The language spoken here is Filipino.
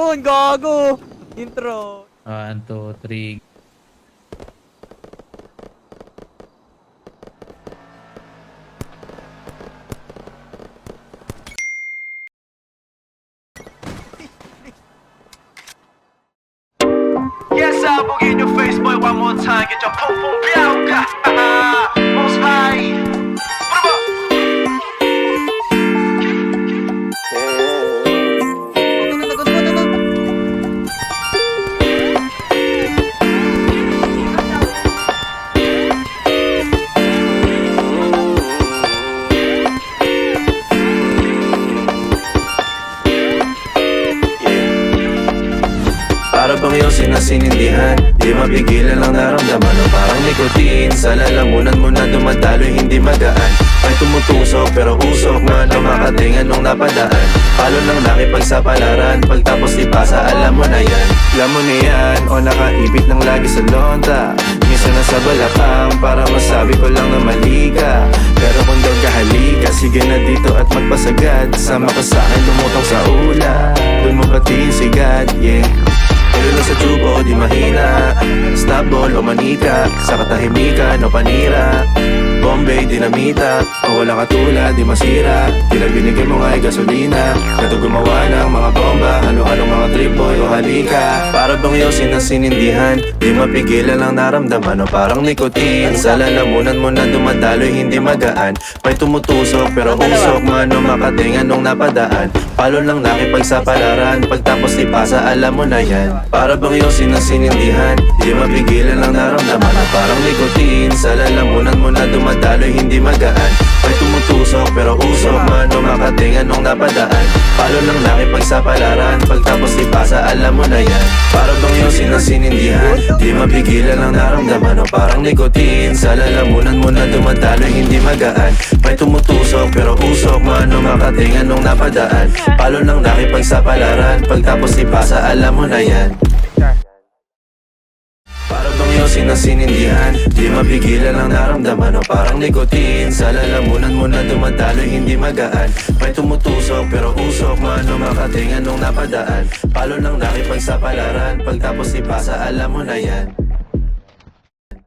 yun, gago. Intro. 1, 2, 3. Yes, I'll boogie in your face, boy, one more time. Get your pum pum biauka. Most high. Put 'em up. Para bang iyong sinasinindihan, di mapigilan ang naramdaman o parang nikotin. Sa lalamunan mo na dumadaloy hindi magaan. May tumutusok pero usok man ang makatingan nung napadaan. Palo lang nakipagsapalaran, pagtapos ipasa alam mo na yan. Alam mo na yan o nakaipit lang lagi sa lonta. Minsan nasa balakang para masabi ko lang na mali ka. Pero kung daw kahalika, sige na dito at magpasagad. Sama ka sa'kin lumutang sa ula, dun mo patiin si God, yeah. Pero lang sa tubo, di mahina. Snapball o manika, sa katahimikan o panira. Bombay, dinamita, o wala katulad, di masira. Tila binigay mo nga ay gasolina. Kato gumawa ng mga bomba, halo-halong mga trip boy o halika. Para bang iyong sinasinindihan, di mapigilan ang naramdaman o parang nikotin. Sa lalamunan mo na dumadaloy hindi magaan. May tumutusok pero usok man o makatingan nung napadaan. Palo lang nakipagsapalaran, pagtapos ipasa alam mo na yan. Para bang iyong sinasinindihan, di mapigilan ang naramdaman o parang nikotin. Sa lalamunan mo na dumadaloy hindi magaan. May tumutusok pero usok man o makatingan nung napadaan. Palo lang nakipagsapalaran, pagtapos ipasa alam mo na yan. Para bang iyong sinasinindihan, di mapigilan ang naramdaman o parang nikotin. Sa lalamunan mo na dumadaloy hindi magaan. May tumutusok pero usok man o makatingan nung napadaan. Palo lang nakipagsapalaran, pagtapos ipasa alam mo na yan. Para bang iyong sinasinindihan, di mapigilan ang naramdaman o parang nikotin. Sa lalamunan mo na dumadaloy hindi magaan. May tumutusok pero usok man o makatingan nung napadaan. Palo lang nakipagsapalaran, pagtapos ipasa alam mo na yan.